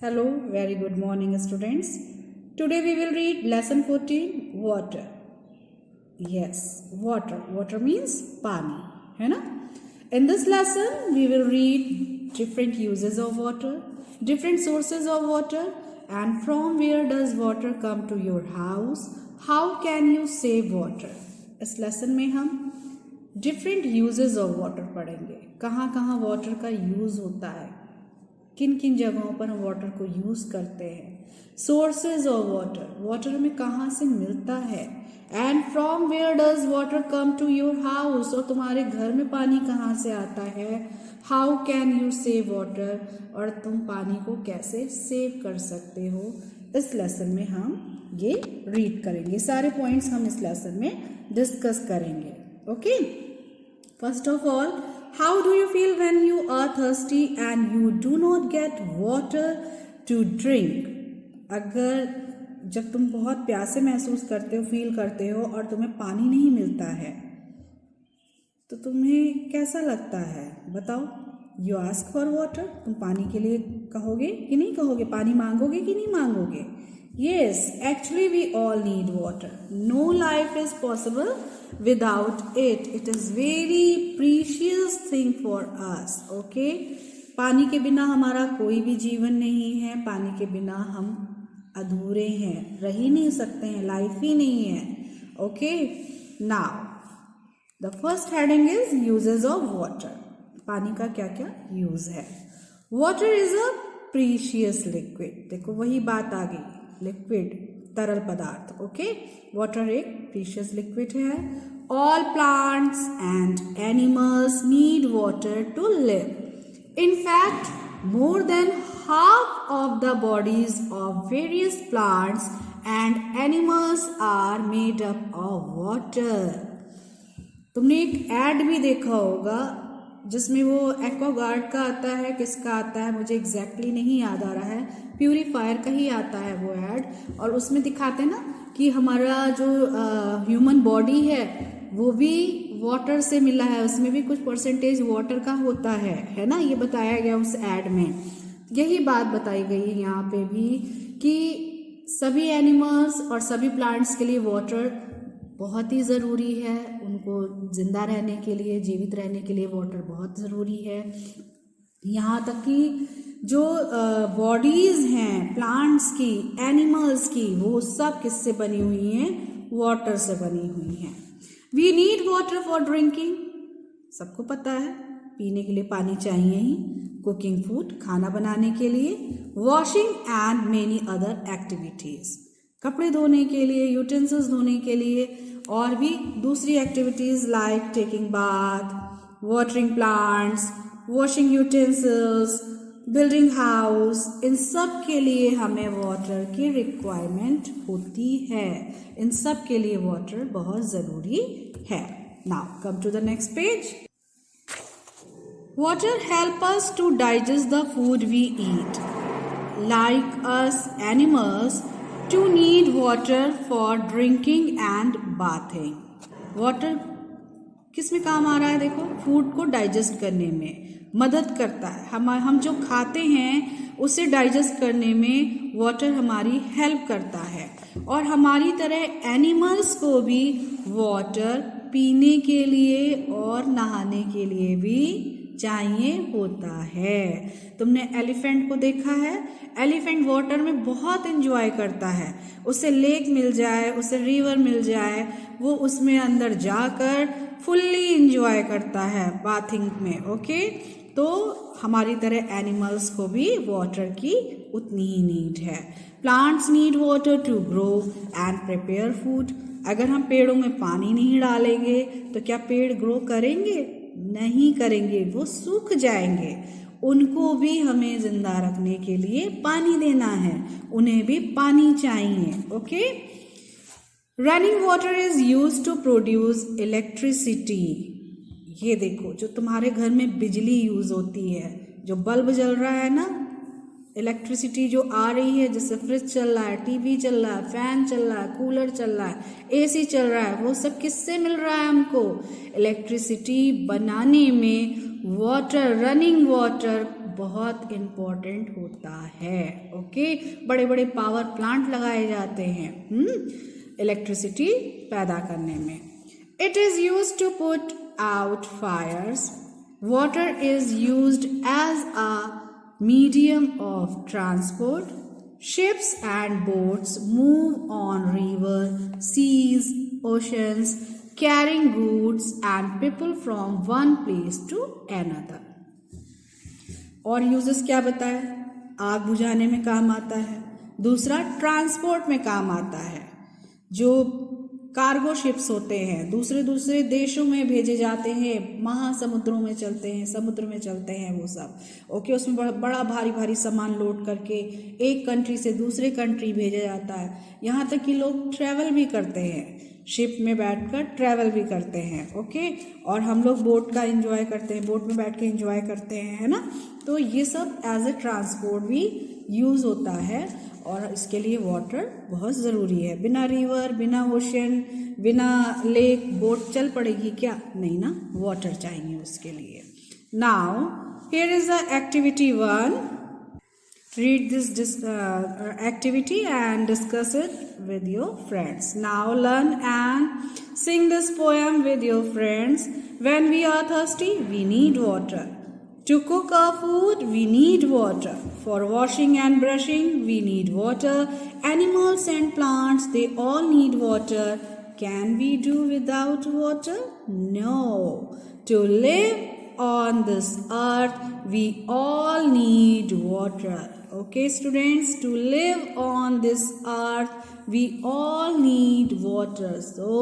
Hello, very good morning, students. Today we will read lesson 14, water. Yes, water. Water means pani, है ना? In this lesson, we will read different uses of water, different sources of water, and from where does water come to your house? How can you save water? इस lesson में हम different uses of water पढ़ेंगे. कहाँ कहाँ water का use होता है, किन किन जगहों पर हम वाटर को यूज़ करते हैं, सोर्सेज ऑफ वाटर, वाटर हमें कहाँ से मिलता है, and from where does water come to your house, और तुम्हारे घर में पानी कहाँ से आता है, how can you save water, और तुम पानी को कैसे सेव कर सकते हो. इस लेसन में हम ये रीड करेंगे, सारे पॉइंट्स हम इस लेसन में डिस्कस करेंगे. Okay, first of all, how do you feel when you are thirsty and you do not get water to drink? अगर जब तुम बहुत प्यासे महसूस करते हो, फील करते हो और तुम्हें पानी नहीं मिलता है तो तुम्हें कैसा लगता है, बताओ. यू आस्क फॉर वाटर, तुम पानी के लिए कहोगे कि नहीं कहोगे, पानी मांगोगे कि नहीं मांगोगे. Yes, actually we all need water. No life is possible without it. It is very precious thing for us. Okay? पानी के बिना हमारा कोई भी जीवन नहीं है, पानी के बिना हम अधूरे हैं, रह ही नहीं सकते हैं, लाइफ ही नहीं है. Okay? Now, the first heading is uses of water. पानी का क्या क्या यूज है. Water is a precious liquid. देखो वही बात आ गई, लिक्विड तरल पदार्थ. ओके, वाटर एक प्रीशियस लिक्विड है. All plants and animals need water to live. In fact more than half of the bodies of various plants and animals are made up of water. तुमने एक add भी देखा होगा जिसमें वो Aquaguard का आता है, किसका आता है मुझे एग्जैक्टली नहीं याद आ रहा है, प्यूरीफायर का ही आता है वो ऐड, और उसमें दिखाते हैं ना कि हमारा जो ह्यूमन बॉडी है वो भी वाटर से मिला है, उसमें भी कुछ परसेंटेज वाटर का होता है ना. ये बताया गया उस ऐड में, यही बात बताई गई है यहाँ पे भी कि सभी एनिमल्स और सभी प्लांट्स के लिए वाटर बहुत ही ज़रूरी है. उनको जिंदा रहने के लिए, जीवित रहने के लिए वाटर बहुत ज़रूरी है. यहाँ तक कि जो बॉडीज़ हैं प्लांट्स की, एनिमल्स की, वो सब किससे बनी हुई हैं, वाटर से बनी हुई हैं. We need water for drinking, सबको पता है पीने के लिए पानी चाहिए ही. कुकिंग फूड, खाना बनाने के लिए. Washing and many other activities, कपड़े धोने के लिए, यूटेंसिल्स धोने के लिए, और भी दूसरी activities like taking bath, watering plants, washing utensils, building house, इन सब के लिए हमें वाटर की रिक्वायरमेंट होती है. इन सब के लिए वाटर बहुत ज़रूरी है. Now come to the next page. Water help us to digest the food we eat. Like us animals to need water for drinking and bathing. Water किस में काम आ रहा है, देखो फूड को डाइजेस्ट करने में मदद करता है. हम जो खाते हैं उसे डाइजेस्ट करने में वाटर हमारी हेल्प करता है. और हमारी तरह एनिमल्स को भी वाटर पीने के लिए और नहाने के लिए भी चाहिए होता है. तुमने एलिफेंट को देखा है, एलिफेंट वाटर में बहुत एंजॉय करता है. उसे लेक मिल जाए, उसे रिवर मिल जाए, वो उसमें अंदर जाकर फुल्ली एंजॉय करता है बाथिंग में. ओके, तो हमारी तरह एनिमल्स को भी वाटर की उतनी ही नीड है. Plants need water to grow and prepare food. अगर हम पेड़ों में पानी नहीं डालेंगे तो क्या पेड़ ग्रो करेंगे, नहीं करेंगे, वो सूख जाएंगे. उनको भी हमें जिंदा रखने के लिए पानी देना है, उन्हें भी पानी चाहिए. Okay, running water is used to produce electricity. ये देखो जो तुम्हारे घर में बिजली यूज होती है, जो बल्ब जल रहा है ना, इलेक्ट्रिसिटी जो आ रही है, जैसे फ्रिज चल रहा है, टीवी चल रहा है, फैन चल रहा है, कूलर चल रहा है, एसी चल रहा है, वो सब किससे मिल रहा है हमको, इलेक्ट्रिसिटी बनाने में वाटर, रनिंग वाटर बहुत इम्पोर्टेंट होता है। ओके, बड़े बड़े पावर प्लांट लगाए जाते हैं इलेक्ट्रिसिटी पैदा करने में। It is used to put out fires. Water is used as a medium of transport. Ships and boats move on river, seas, oceans, carrying goods and people from one place to another. और uses क्या बताया? आग बुझाने में काम आता है। दूसरा, ट्रांसपोर्ट में काम आता है। जो कार्गो शिप्स होते हैं दूसरे दूसरे देशों में भेजे जाते हैं, महासमुद्रों में चलते हैं, समुद्र में चलते हैं वो सब। ओके, उसमें बड़ा भारी भारी सामान लोड करके एक कंट्री से दूसरे कंट्री भेजा जाता है। यहाँ तक कि लोग ट्रैवल भी करते हैं, शिप में बैठकर ट्रैवल भी करते हैं। ओके, और हम लोग बोट का एंजॉय करते हैं, बोट में बैठ के एंजॉय करते हैं, है ना। तो ये सब एज ए ट्रांसपोर्ट भी यूज़ होता है और इसके लिए वाटर बहुत ज़रूरी है। बिना रिवर, बिना ओशन, बिना लेक बोट चल पड़ेगी क्या? नहीं ना, वाटर चाहिए उसके लिए। Now here is the activity 1. Read this activity and discuss it with your friends. Now learn and sing this poem with your friends. When we are thirsty, we need water. To cook our food, we need water. For washing and brushing, we need water. Animals and plants, they all need water. Can we do without water? No. To live on this earth, we all need water. Okay, students, to live on this earth, we all need water. So,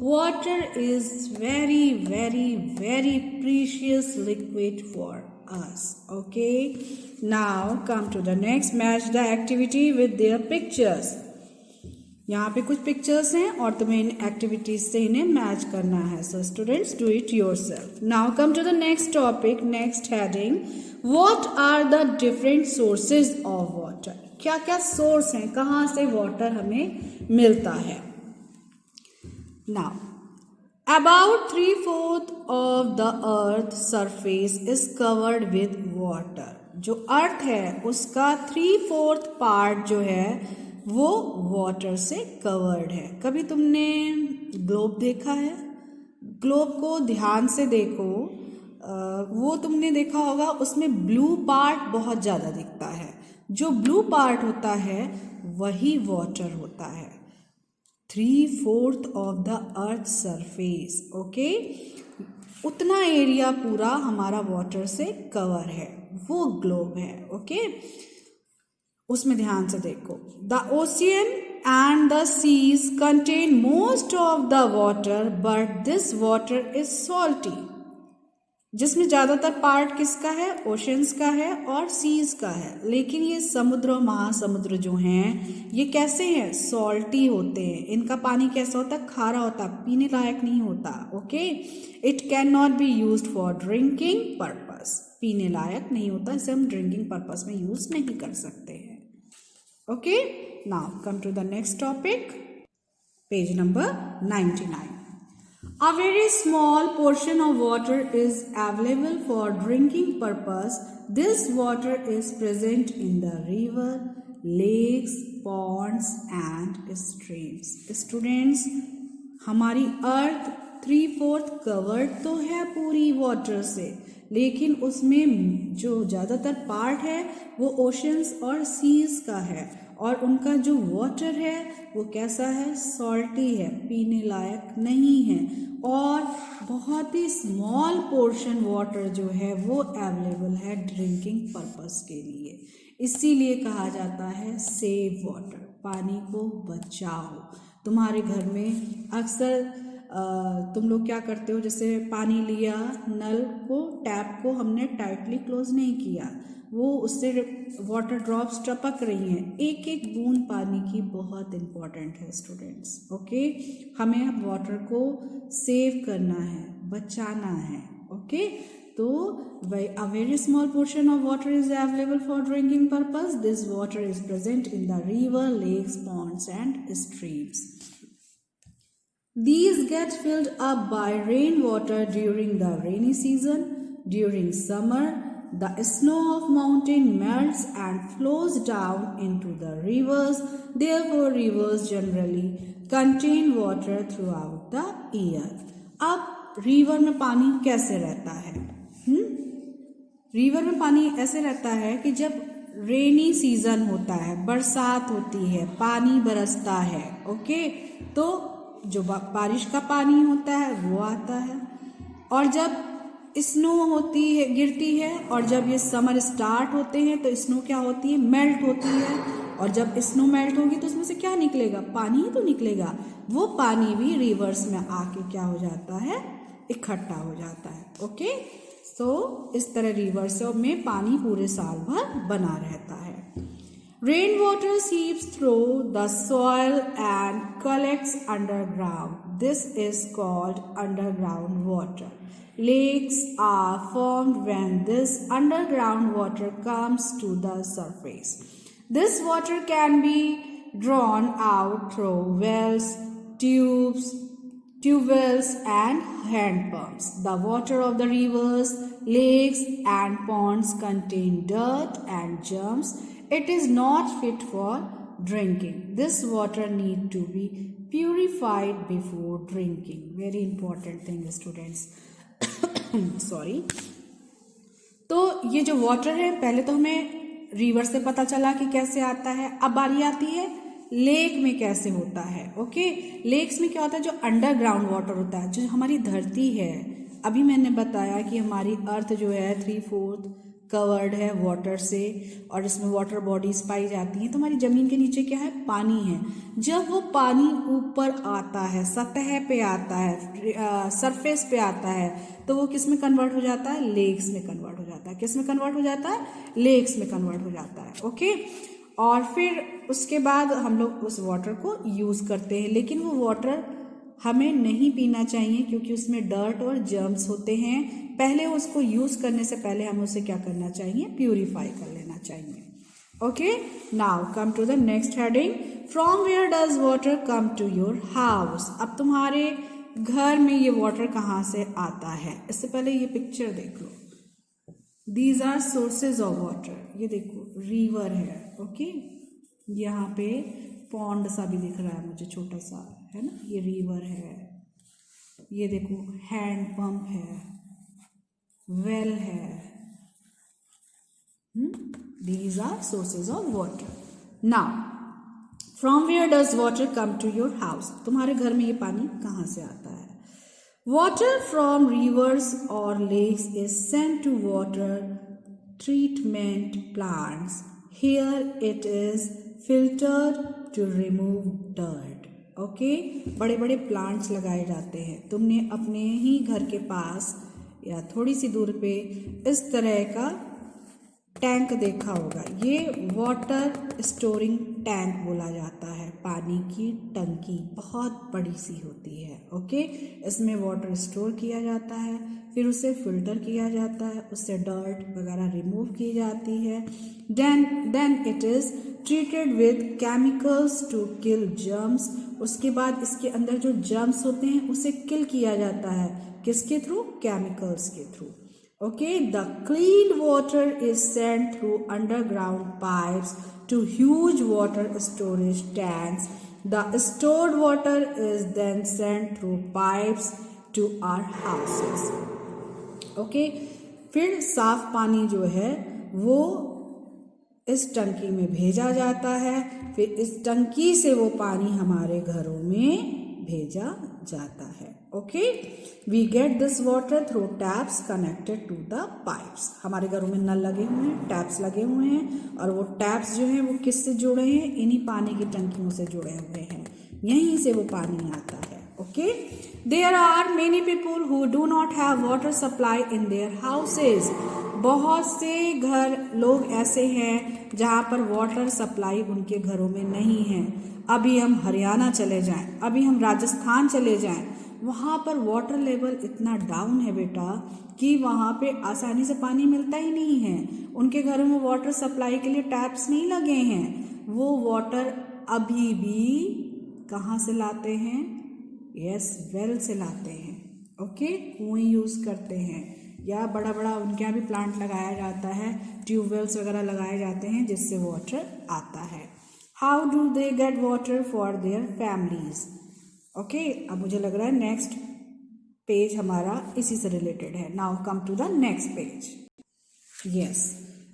water is very, very, very precious liquid for us. Okay, now come to the next. Match the activity with their pictures. यहाँ पे कुछ pictures हैं और तुम्हें इन activities से इन्हें match करना है। So students, do it yourself. Now come to the next topic, next heading. What are the different sources of water? क्या क्या सोर्स हैं, कहाँ से वाटर हमें मिलता है? Now about 3/4 of the earth surface is covered with water. जो अर्थ है उसका 3/4 पार्ट जो है वो वाटर से कवर्ड है। कभी तुमने ग्लोब देखा है? ग्लोब को ध्यान से देखो, वो तुमने देखा होगा, उसमें ब्लू पार्ट बहुत ज़्यादा दिखता है। जो ब्लू पार्ट होता है वही वाटर होता है। 3/4 of the earth surface, okay, उतना एरिया पूरा हमारा वाटर से कवर है, वो ग्लोब है। ओके, उसमें ध्यान से देखो। The ocean and the seas contain most of the water but this water is salty. जिसमें ज़्यादातर पार्ट किसका है? ओशंस का है और सीज का है। लेकिन ये समुद्र और महासमुद्र जो हैं ये कैसे हैं? सॉल्टी होते हैं। इनका पानी कैसा होता है? खारा होता है, पीने लायक नहीं होता। Okay, it can not be used for drinking purpose. पीने लायक नहीं होता, इसे हम ड्रिंकिंग पर्पस में यूज नहीं कर सकते हैं। Okay, now come to the next topic, page number 99. A very small portion of water is available for drinking purpose. This water is present in the river, lakes, ponds and streams. Students, हमारी अर्थ 3/4 covered तो है पूरी water से, लेकिन उसमें जो ज़्यादातर part है वो ओशंस और सीज का है और उनका जो वाटर है वो कैसा है? सॉल्टी है, पीने लायक नहीं है। और बहुत ही स्मॉल पोर्शन वाटर जो है वो अवेलेबल है ड्रिंकिंग पर्पस के लिए। इसीलिए कहा जाता है सेव वाटर, पानी को बचाओ। तुम्हारे घर में अक्सर तुम लोग क्या करते हो, जैसे पानी लिया, नल को, टैप को हमने टाइटली क्लोज नहीं किया, वो उससे वाटर ड्रॉप्स टपक रही हैं। एक एक बूंद पानी की बहुत इम्पॉर्टेंट है स्टूडेंट्स। ओके, हमें अब वाटर को सेव करना है, बचाना है। ओके, तो a very small portion of water is available for drinking purpose. This water is present in the river, lakes, ponds and streams. These get filled up by rainwater during the rainy season. During summer, the snow of mountain melts and flows down into the rivers. Therefore, rivers generally contain water throughout the year. अब river में पानी कैसे रहता है? River में पानी ऐसे रहता है कि जब रेनी सीजन होता है, बरसात होती है, पानी बरसता है, ओके, तो जो बारिश का पानी होता है वो आता है, और जब स्नो होती है, गिरती है, और जब ये समर स्टार्ट होते हैं तो स्नो क्या होती है, मेल्ट होती है, और जब स्नो मेल्ट होगी तो उसमें से क्या निकलेगा, पानी ही तो निकलेगा। वो पानी भी रिवर्स में आके क्या हो जाता है, इकट्ठा हो जाता है, ओके। सो इस तरह रिवर्स में पानी पूरे साल भर बना रहता है। Rain water seeps through the soil and collects underground. This is called underground water. Lakes are formed when this underground water comes to the surface. This water can be drawn out through wells, tube wells and hand pumps. The water of the rivers, lakes and ponds contain dirt and germs. It is not fit for drinking. This water need to be purified before drinking. Very important thing, students. Sorry. तो ये जो water है, पहले तो हमें river से पता चला कि कैसे आता है। अब बारी आती है लेक में कैसे होता है, ओके। लेक्स में क्या होता है, जो अंडरग्राउंड वाटर होता है, जो हमारी धरती है। अभी मैंने बताया कि हमारी अर्थ जो है 3/4 कवर्ड है वाटर से, और इसमें वाटर बॉडीज पाई जाती हैं। तो हमारी जमीन के नीचे क्या है, पानी है। जब वो पानी ऊपर आता है, सतह पे आता है, सरफेस पे आता है, तो वो किस में कन्वर्ट हो जाता है, लेक्स में कन्वर्ट हो जाता है। किस में कन्वर्ट हो जाता है, लेक्स में कन्वर्ट हो जाता है, ओके। और फिर उसके बाद हम लोग उस वाटर को यूज करते हैं, लेकिन वो वाटर हमें नहीं पीना चाहिए क्योंकि उसमें डर्ट और जर्म्स होते हैं। पहले उसको यूज करने से पहले हमें उसे क्या करना चाहिए, प्यूरिफाई कर लेना चाहिए, okay. Now come to the next heading, from where does water come to your house. अब तुम्हारे घर में ये वाटर कहाँ से आता है। इससे पहले ये पिक्चर देख लो, these are sources of water. ये देखो रिवर है, ओके। यहाँ पे पॉन्ड सा भी दिख रहा है मुझे, छोटा सा, है ना, ये रिवर है। ये देखो हैंड पंप है, वेल है। These are sources of water. Now, from where does water come to your house? तुम्हारे घर में ये पानी कहाँ से आता है? Water from rivers or lakes is sent to water treatment plants. Here it is filtered to remove dirt. Okay? बड़े बड़े प्लांट्स लगाए जाते हैं। तुमने अपने ही घर के पास या थोड़ी सी दूर पे इस तरह का टैंक देखा होगा। ये वाटर स्टोरिंग टैंक बोला जाता है। पानी की टंकी बहुत बड़ी सी होती है, ओके। इसमें वाटर स्टोर किया जाता है, फिर उसे फिल्टर किया जाता है, उससे डर्ट वगैरह रिमूव की जाती है। Then it is treated with chemicals to kill germs. उसके बाद इसके अंदर जो जर्म्स होते हैं उसे किल किया जाता है, किसके थ्रू, केमिकल्स के through, okay. The clean water is sent through underground pipes to huge water storage tanks. The stored water is then sent through pipes to our houses, okay. फिर साफ पानी जो है वो इस टंकी में भेजा जाता है, फिर इस टंकी से वो पानी हमारे घरों में भेजा जाता है, okay. We get this water through taps connected to the pipes. हमारे घरों में नल लगे हुए हैं, टैप्स लगे हुए हैं, और वो टैप्स जो हैं वो किससे जुड़े हैं, इन्हीं पानी की टंकियों से जुड़े हुए हैं, यहीं से वो पानी आता है, okay. There are many people who do not have water supply in their houses. बहुत से लोग ऐसे हैं जहाँ पर वाटर सप्लाई उनके घरों में नहीं है। अभी हम हरियाणा चले जाएं, अभी हम राजस्थान चले जाएं, वहाँ पर वाटर लेवल इतना डाउन है बेटा कि वहाँ पे आसानी से पानी मिलता ही नहीं है। उनके घरों में वाटर सप्लाई के लिए टैप्स नहीं लगे हैं। वो वाटर अभी भी कहाँ से लाते हैं, यस, वेल से लाते हैं, ओके। कुएं यूज करते हैं। या बड़ा बड़ा उनके यहाँ भी प्लांट लगाया जाता है, ट्यूबवेल्स वगैरह लगाए जाते हैं जिससे वाटर आता है। How do they get water for their families. Okay, अब मुझे लग रहा है नेक्स्ट पेज हमारा इसी से रिलेटेड है। Now come to the next page. Yes,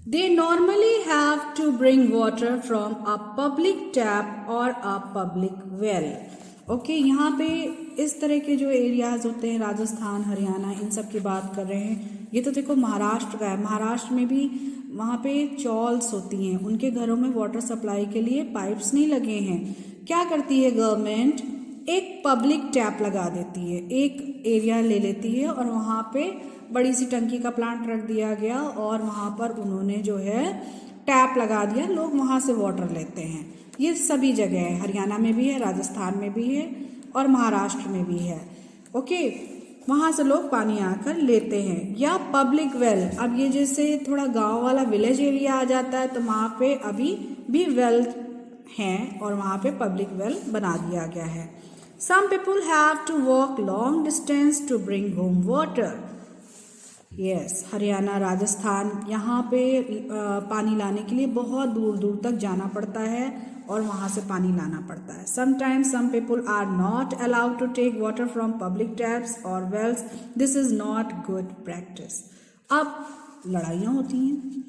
they normally have to bring water from a public tap or a public well. Okay, यहाँ पे इस तरह के जो एरियाज होते हैं, राजस्थान, हरियाणा, इन सब की बात कर रहे हैं। ये तो देखो महाराष्ट्र का है, महाराष्ट्र में भी वहाँ पे चॉल्स होती हैं, उनके घरों में वाटर सप्लाई के लिए पाइप्स नहीं लगे हैं। क्या करती है गवर्नमेंट, एक पब्लिक टैप लगा देती है, एक एरिया ले लेती है और वहाँ पे बड़ी सी टंकी का प्लांट रख दिया गया और वहाँ पर उन्होंने जो है टैप लगा दिया, लोग वहाँ से वाटर लेते हैं। ये सभी जगह है, हरियाणा में भी है, राजस्थान में भी है और महाराष्ट्र में भी है। ओके, वहाँ से लोग पानी आकर लेते हैं। या पब्लिक वेल, अब ये जैसे थोड़ा गांव वाला विलेज एरिया आ जाता है तो वहाँ पे अभी भी वेल हैं और वहाँ पे पब्लिक वेल बना दिया गया है। Some people have to walk long distance to bring home water. Yes, Haryana, Rajasthan, यहाँ पे पानी लाने के लिए बहुत दूर दूर तक जाना पड़ता है और वहाँ से पानी लाना पड़ता है। Sometimes some people are not allowed to take water from public taps और wells. This is not good practice. अब लड़ाइयाँ होती हैं,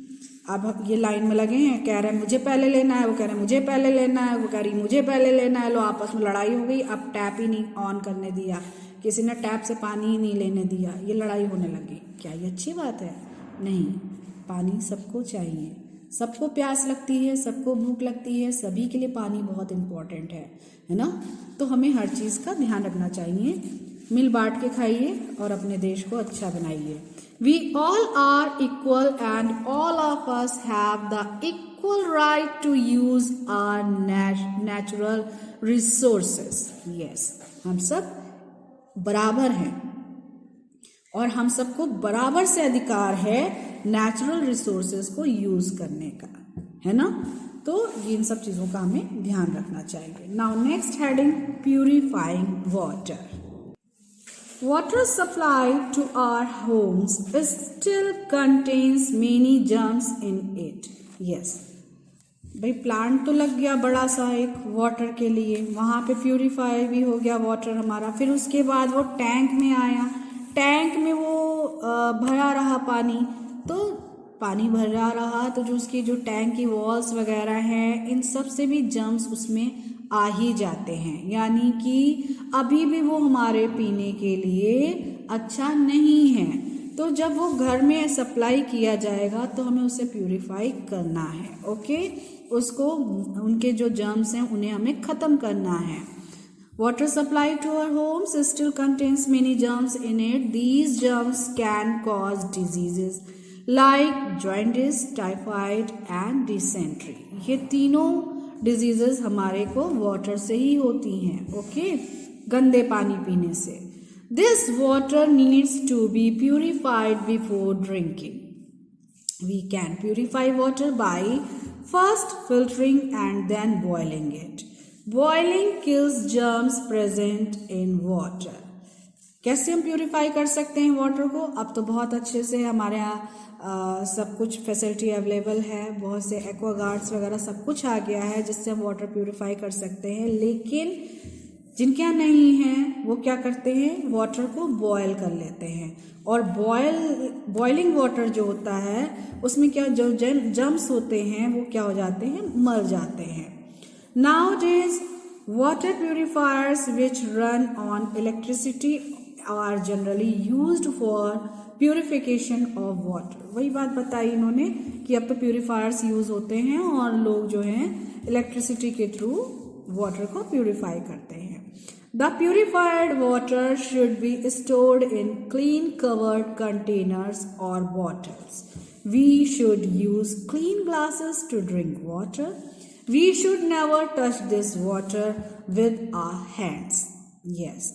अब ये लाइन में लगे हैं, कह रहे हैं मुझे पहले लेना है, वो कह रहे हैं मुझे पहले लेना है, वो कह रही मुझे पहले लेना है। लो आपस में लड़ाई हो गई, अब टैप ही नहीं ऑन करने दिया, किसी ने टैप से पानी ही नहीं लेने दिया, ये लड़ाई होने लगी। क्या ये अच्छी बात है? नहीं, पानी सबको चाहिए, सबको प्यास लगती है, सबको भूख लगती है, सभी के लिए पानी बहुत इम्पोर्टेंट है ना। तो हमें हर चीज़ का ध्यान रखना चाहिए, मिल बांट के खाइए और अपने देश को अच्छा बनाइए। We all are equal and all of us have the equal right to use our natural resources. Yes, हम सब बराबर हैं और हम सबको बराबर से अधिकार है नेचुरल रिसोर्सेज को यूज करने का, है ना। तो इन सब चीज़ों का हमें ध्यान रखना चाहिए। Now next heading, purifying water. Water supply to our homes still contains many germs in it. Yes, भाई प्लांट तो लग गया बड़ा सा एक वाटर के लिए, वहाँ पे प्यूरिफाई भी हो गया वाटर हमारा। फिर उसके बाद वो टैंक में आया, टैंक में वो भरा रहा पानी, तो पानी भरा रहा तो जो उसकी जो टैंक की वॉल्स वगैरह हैं, इन सब से भी जर्म्स उसमें आ ही जाते हैं, यानी कि अभी भी वो हमारे पीने के लिए अच्छा नहीं है। तो जब वो घर में सप्लाई किया जाएगा तो हमें उसे प्यूरिफाई करना है। ओके, उसको उनके जो जर्म्स हैं उन्हें हमें ख़त्म करना है। Water supply to our homes still contains many germs in it. These germs can cause diseases like jaundice, typhoid and dysentery. ये तीनों डिजीजेस हमारे को वाटर से ही होती हैं। ओके, गंदे पानी पीने से। This water needs to be purified before drinking. We can purify water by first filtering and then boiling it. Boiling kills germs present in water. कैसे हम प्यूरिफाई कर सकते हैं वाटर को? अब तो बहुत अच्छे से हमारे यहाँ सब कुछ फैसिलिटी अवेलेबल है, बहुत से एक्वागार्ड्स वगैरह सब कुछ आ गया है जिससे हम वाटर प्यूरिफाई कर सकते हैं। लेकिन जिनके यहाँ नहीं है वो क्या करते हैं, वाटर को बॉयल कर लेते हैं। और बॉइलिंग वाटर जो होता है उसमें क्या जो जर्म्स होते हैं वो क्या हो जाते हैं, मर जाते हैं। Nowadays water purifiers which run on electricity are generally used for purification of water. वही बात बताई इन्होंने कि अब तो प्यूरिफायर्स यूज होते हैं और लोग जो हैं इलेक्ट्रिसिटी के थ्रू वाटर को प्यूरिफाई करते हैं। The purified water should be stored in clean covered containers और bottles. We should use clean glasses to drink water. We should never touch this water with our hands. Yes,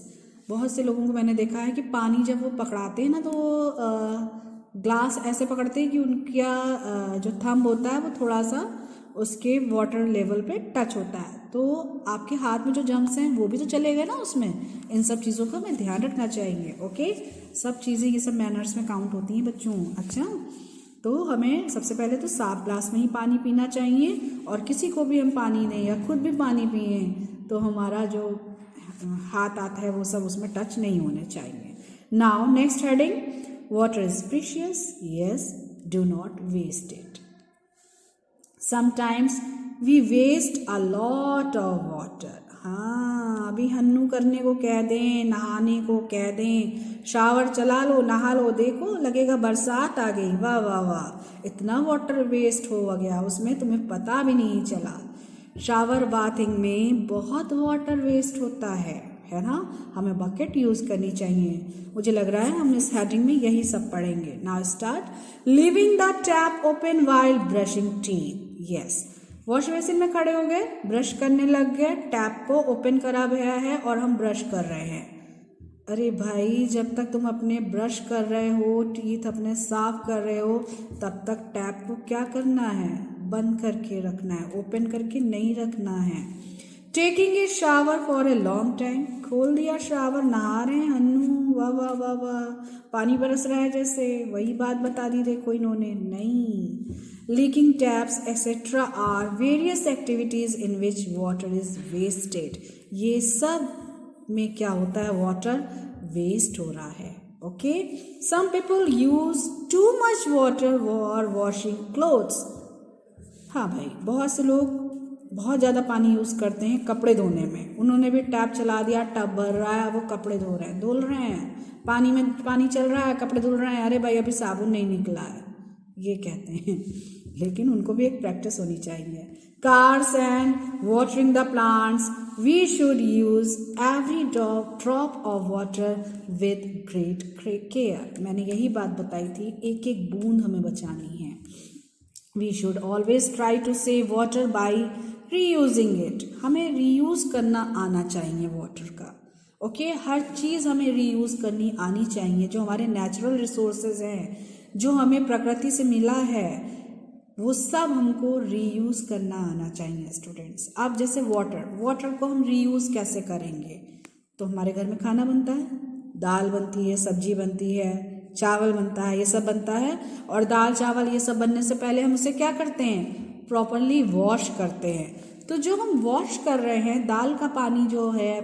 बहुत से लोगों को मैंने देखा है कि पानी जब वो पकड़ाते हैं ना तो ग्लास ऐसे पकड़ते हैं कि उनका जो थंब होता है वो थोड़ा सा उसके वाटर लेवल पे टच होता है, तो आपके हाथ में जो जर्म्स हैं वो भी तो चले गए ना उसमें। इन सब चीज़ों का हमें ध्यान रखना चाहिए। ओके, सब चीज़ें ये सब मैनर्स में काउंट होती हैं बच्चों। अच्छा, तो हमें सबसे पहले तो साफ ग्लास में ही पानी पीना चाहिए, और किसी को भी हम पानी दें या खुद भी पानी पिए तो हमारा जो हाथ आता है वो सब उसमें टच नहीं होने चाहिए। Now next heading, water is precious, yes, do not waste it. Sometimes we waste a lot of water. हाँ, अभी हन्नू करने को कह दें, नहाने को कह दें, शावर चला लो, नहा लो, देखो लगेगा बरसात आ गई, वाह वाह वाह, इतना वाटर वेस्ट हो गया उसमें तुम्हें पता भी नहीं चला। शावर बाथिंग में बहुत वाटर वेस्ट होता है ना। हमें बकेट यूज़ करनी चाहिए। मुझे लग रहा है हम इस हेडिंग में यही सब पढ़ेंगे। Now start, leaving the tap open while brushing teeth. Yes, wash basin में खड़े हो गए, ब्रश करने लग गए, टैप को ओपन करा गया है और हम ब्रश कर रहे हैं। अरे भाई, जब तक तुम अपने ब्रश कर रहे हो, टीथ अपने साफ कर रहे हो, तब तक टैप को क्या करना है, बंद करके रखना है, ओपन करके नहीं रखना है। Taking a shower for a long time, खोल दिया शावर, नहा रहे हैं हन्नू, वाह वाह वाह वाह, पानी बरस रहा है जैसे, वही बात बता दी देखो इन्होंने, नहीं। Leaking taps etcetera are various activities in which water is wasted. ये सब में क्या होता है, वाटर वेस्ट हो रहा है। Okay, some people use too much water for washing clothes. हाँ भाई, बहुत से लोग बहुत ज़्यादा पानी यूज़ करते हैं कपड़े धोने में। उन्होंने भी टैप चला दिया, टब भर रहा है, वो कपड़े धो रहे हैं, धुल रहे हैं, पानी में पानी चल रहा है, कपड़े धुल रहे हैं, अरे भाई अभी साबुन नहीं निकला है, ये कहते हैं। लेकिन उनको भी एक प्रैक्टिस होनी चाहिए। Cars and watering the plants, we should use every drop of water with great care. मैंने यही बात बताई थी, एक एक बूंद हमें बचानी है। We should always try to save water by reusing it. हमें रीयूज़ करना आना चाहिए वाटर का। ओके, हर चीज़ हमें रीयूज़ करनी आनी चाहिए। जो हमारे नेचुरल रिसोर्सेज हैं, जो हमें प्रकृति से मिला है, वो सब हमको रीयूज़ करना आना चाहिए स्टूडेंट्स। अब जैसे वाटर को हम रीयूज़ कैसे करेंगे, तो हमारे घर में खाना बनता है, दाल बनती है, सब्जी बनती है, चावल बनता है, ये सब बनता है। और दाल चावल ये सब बनने से पहले हम उसे क्या करते हैं, प्रॉपरली वॉश करते हैं। तो जो हम वॉश कर रहे हैं, दाल का पानी जो है,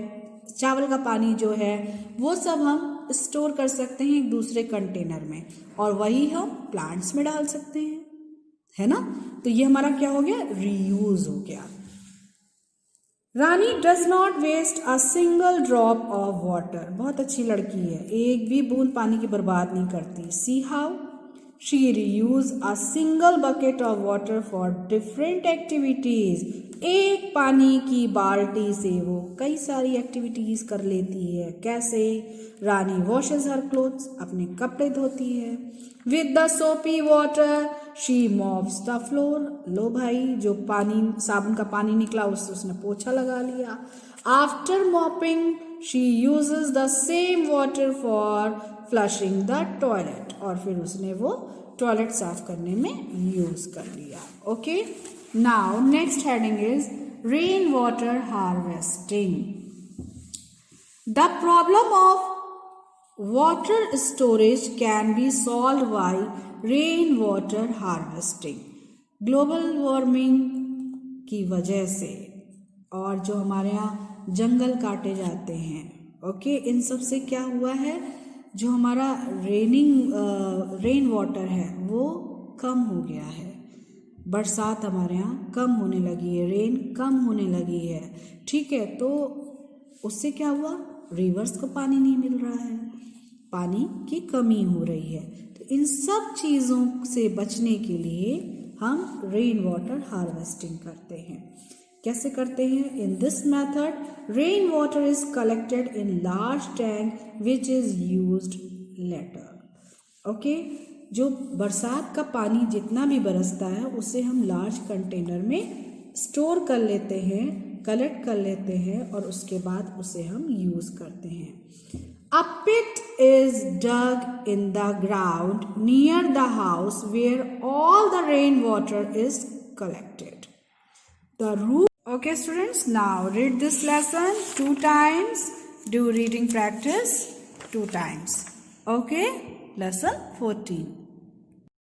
चावल का पानी जो है, वो सब हम स्टोर कर सकते हैं एक दूसरे कंटेनर में, और वही हम प्लांट्स में डाल सकते हैं, है ना। तो ये हमारा क्या हो गया, रीयूज हो गया। Rani does not waste a single drop of water. बहुत अच्छी लड़की है, एक भी बूंद पानी की बर्बाद नहीं करती। See how she reuse a single bucket of water for different activities. एक पानी की बाल्टी से वो कई सारी एक्टिविटीज कर लेती है। कैसे, रानी वॉशेज हर क्लोथ्स, अपने कपड़े धोती है। With the soapy water she mops the floor. लो भाई, जो पानी, साबुन का पानी निकला उससे उसने पोछा लगा लिया। After mopping she uses the same water for flushing the toilet. और फिर उसने वो टॉयलेट साफ करने में यूज कर लिया। Okay, now next heading is rain water harvesting. The problem of water storage can be solved by rainwater harvesting. Global warming की वजह से, और जो हमारे यहाँ जंगल काटे जाते हैं, ओके, इन सब से क्या हुआ है, जो हमारा रेन वाटर है वो कम हो गया है। बरसात हमारे यहाँ कम होने लगी है, रेन कम होने लगी है, ठीक है। तो उससे क्या हुआ, रिवर्स को पानी नहीं मिल रहा है, पानी की कमी हो रही है। तो इन सब चीज़ों से बचने के लिए हम रेन वाटर हार्वेस्टिंग करते हैं। कैसे करते हैं, in this method rain water is collected in large tank which is used later. Okay, जो बरसात का पानी जितना भी बरसता है उसे हम लार्ज कंटेनर में स्टोर कर लेते हैं, कलेक्ट कर लेते हैं, और उसके बाद उसे हम यूज़ करते हैं। A pit is dug in the ground near the house where all the rainwater is collected. The roof Okay students, now read this lesson 2 times. Do reading practice 2 times. Okay, lesson 14.